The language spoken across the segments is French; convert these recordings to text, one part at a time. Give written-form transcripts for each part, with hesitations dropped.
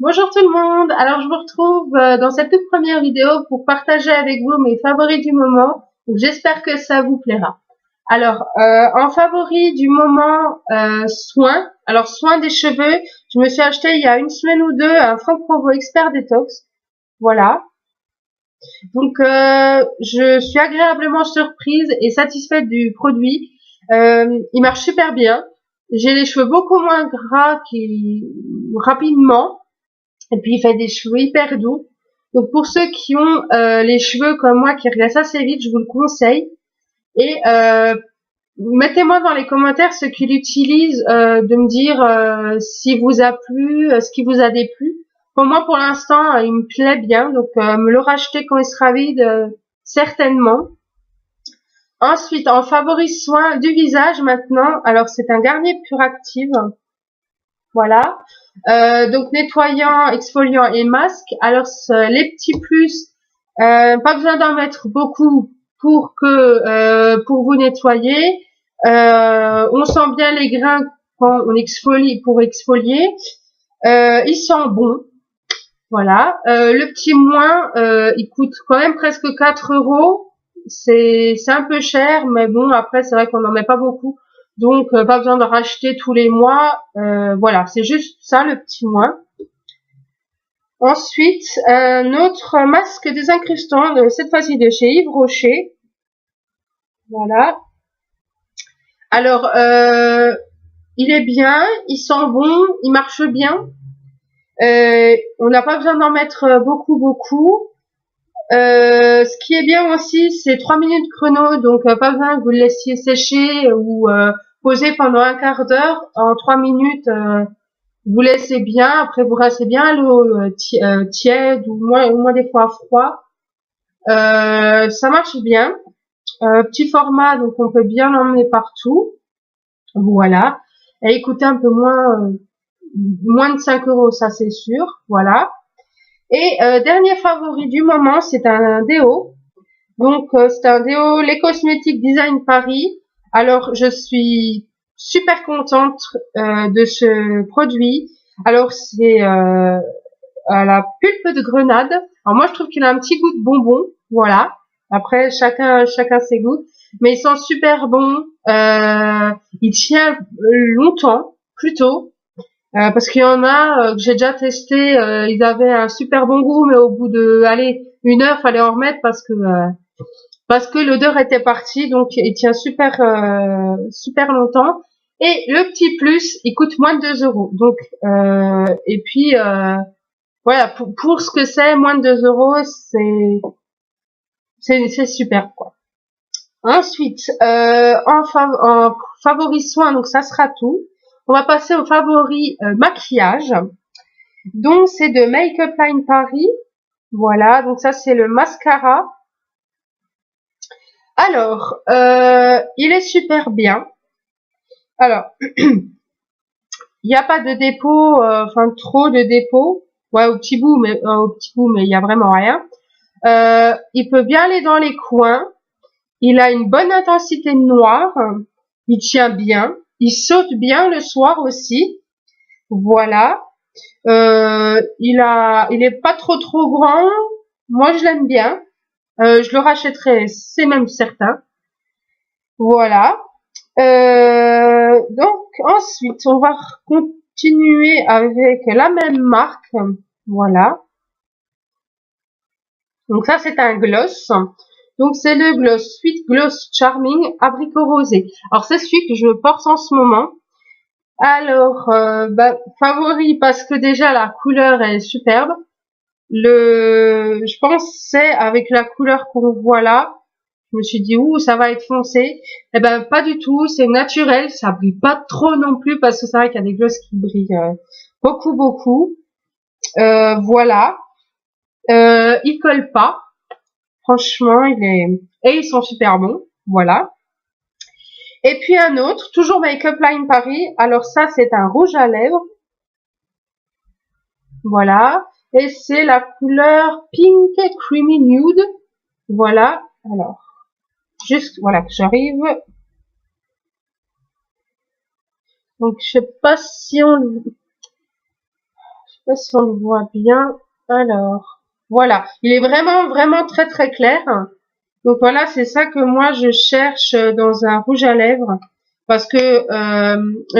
Bonjour tout le monde, alors je vous retrouve dans cette toute première vidéo pour partager avec vous mes favoris du moment, donc j'espère que ça vous plaira. Alors, en favori du moment, soin des cheveux, je me suis acheté il y a une semaine ou deux un Franck Provo Expert Detox, voilà. Donc, je suis agréablement surprise et satisfaite du produit, il marche super bien, j'ai les cheveux beaucoup moins gras rapidement. Et puis il fait des cheveux hyper doux. Donc pour ceux qui ont les cheveux comme moi qui reglissent assez vite, je vous le conseille. Et mettez-moi dans les commentaires ceux qui l'utilisent, de me dire si vous a plu, ce qui vous a déplu. Pour moi pour l'instant il me plaît bien, donc me le racheter quand il sera vide, certainement. Ensuite en favori soin du visage maintenant, alors c'est un Garnier Pure Active. Voilà. Donc nettoyant, exfoliant et masque. Alors les petits plus, pas besoin d'en mettre beaucoup pour vous nettoyer. On sent bien les grains quand on exfolie pour exfolier. Il sent bon. Voilà. Le petit moins, il coûte quand même presque 4 €. C'est un peu cher, mais bon après c'est vrai qu'on n'en met pas beaucoup. Donc pas besoin de racheter tous les mois. Voilà, c'est juste ça le petit moins. Ensuite, un autre masque désincrustant, cette fois-ci de chez Yves Rocher. Voilà. Alors, il est bien, il sent bon, il marche bien. On n'a pas besoin d'en mettre beaucoup. Ce qui est bien aussi, c'est 3 minutes chrono, donc pas besoin que vous le laissiez sécher ou poser pendant un quart d'heure. En 3 minutes, vous laissez bien. Après, vous rincez bien à l'eau tiède ou moins des fois froid. Ça marche bien. Petit format, donc on peut bien l'emmener partout. Voilà. Et il coûte un peu moins de 5 €, ça c'est sûr. Voilà. Et dernier favori du moment, c'est un déo. Donc c'est un déo Les Cosmétiques Design Paris. Alors je suis super contente de ce produit. Alors c'est à la pulpe de grenade. Alors moi je trouve qu'il a un petit goût de bonbon, voilà. Après chacun ses goûts, mais il sent super bon. Il tient longtemps, plutôt. Parce qu'il y en a que j'ai déjà testé, ils avaient un super bon goût, mais au bout de, allez, 1 heure, fallait en remettre parce que l'odeur était partie. Donc il tient super longtemps. Et le petit plus, il coûte moins de 2 €. Donc et puis voilà, pour ce que c'est, moins de 2 €, c'est super quoi. Ensuite, en favori soin, donc ça sera tout. On va passer au favori maquillage. Donc c'est de Make Up Line Paris. Voilà, donc ça c'est le mascara. Alors, il est super bien. Alors, il n'y a pas de dépôt, enfin trop de dépôt. Ouais, au petit bout, mais il y a vraiment rien. Il peut bien aller dans les coins. Il a une bonne intensité de noir. Il tient bien. Il saute bien le soir aussi. Voilà. Il est pas trop grand. Moi, je l'aime bien. Je le rachèterai, c'est même certain. Voilà. Donc ensuite, on va continuer avec la même marque. Voilà. Donc ça, c'est un gloss. Donc c'est le gloss Sweet Gloss Charming Abricot Rosé. Alors c'est celui que je porte en ce moment. Alors, favori parce que déjà la couleur est superbe. Je pense c'est avec la couleur qu'on voit là. Je me suis dit ouh ça va être foncé. Eh ben pas du tout, c'est naturel, ça brille pas trop non plus parce que c'est vrai qu'il y a des glosses qui brillent beaucoup. Voilà. Il colle pas. Franchement, et ils sont super bons. Voilà. Et puis un autre, toujours Make Up Line Paris. Alors ça, c'est un rouge à lèvres. Voilà. Et c'est la couleur Pink Creamy Nude. Voilà. Alors, juste, voilà, que j'arrive. Donc, je sais pas si sais pas si on le voit bien. Alors, voilà. Il est vraiment, vraiment très, très clair. Donc voilà, c'est ça que moi je cherche dans un rouge à lèvres. Parce que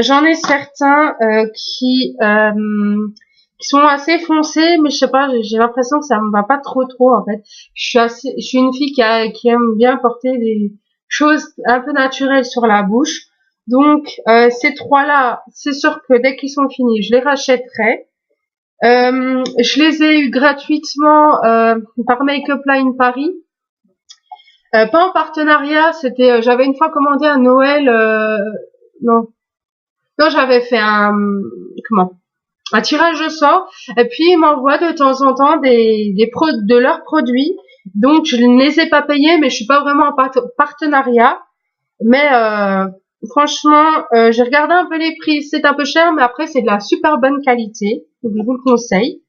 j'en ai certains qui sont assez foncés, mais je sais pas, j'ai l'impression que ça me va pas trop en fait. Je suis une fille qui aime bien porter des choses un peu naturelles sur la bouche. Donc ces trois-là, c'est sûr que dès qu'ils sont finis, je les rachèterai. Je les ai eu gratuitement par Make Up Line Paris. Pas en partenariat, c'était, j'avais une fois commandé un Noël, non, non, j'avais fait un tirage au sort, et puis ils m'envoient de temps en temps de leurs produits, donc je ne les ai pas payés, mais je suis pas vraiment en partenariat, mais franchement, j'ai regardé un peu les prix, c'est un peu cher, mais après c'est de la super bonne qualité, donc je vous le conseille.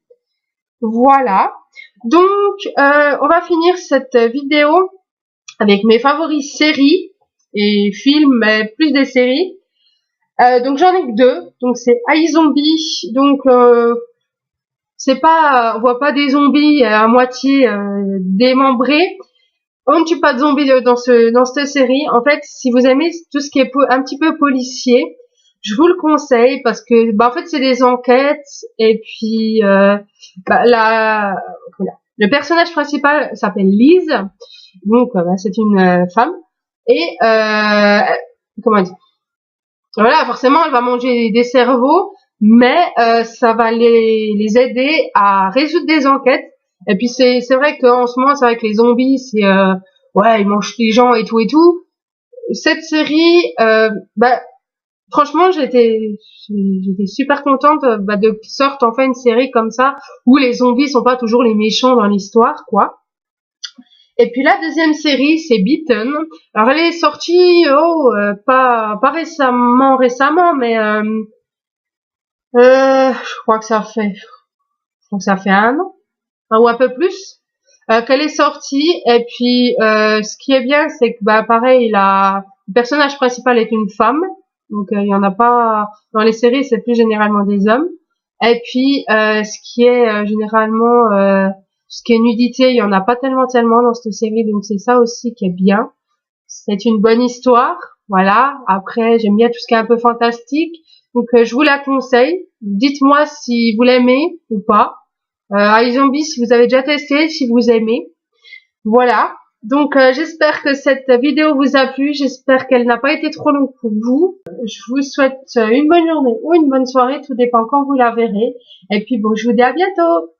Voilà. Donc, on va finir cette vidéo avec mes favoris séries et films, mais plus des séries. Donc j'en ai que deux. Donc c'est iZombie. Donc c'est pas, on voit pas des zombies à moitié démembrés. On ne tue pas de zombies dans cette série. En fait, si vous aimez tout ce qui est un petit peu policier, je vous le conseille parce que en fait c'est des enquêtes et puis le personnage principal s'appelle Liz. Donc c'est une femme et comment dire, voilà, forcément elle va manger des cerveaux, mais ça va les aider à résoudre des enquêtes. Et puis c'est vrai qu'en ce moment c'est vrai que les zombies c'est ouais, ils mangent les gens et tout et tout. Cette série franchement j'étais super contente de sorte enfin une série comme ça où les zombies sont pas toujours les méchants dans l'histoire quoi. Et puis la deuxième série, c'est Beaten. Alors elle est sortie, pas récemment, mais je crois que ça fait un an, enfin, ou un peu plus, qu'elle est sortie. Et puis ce qui est bien, c'est que pareil, le personnage principal est une femme, donc il y en a pas dans les séries, c'est plus généralement des hommes. Et puis ce qui est ce qui est nudité, il y en a pas tellement dans cette série, donc c'est ça aussi qui est bien. C'est une bonne histoire, voilà. Après, j'aime bien tout ce qui est un peu fantastique, donc je vous la conseille. Dites-moi si vous l'aimez ou pas. iZombie, si vous avez déjà testé, si vous aimez. Voilà. Donc j'espère que cette vidéo vous a plu. J'espère qu'elle n'a pas été trop longue pour vous. Je vous souhaite une bonne journée ou une bonne soirée, tout dépend quand vous la verrez. Et puis bon, je vous dis à bientôt.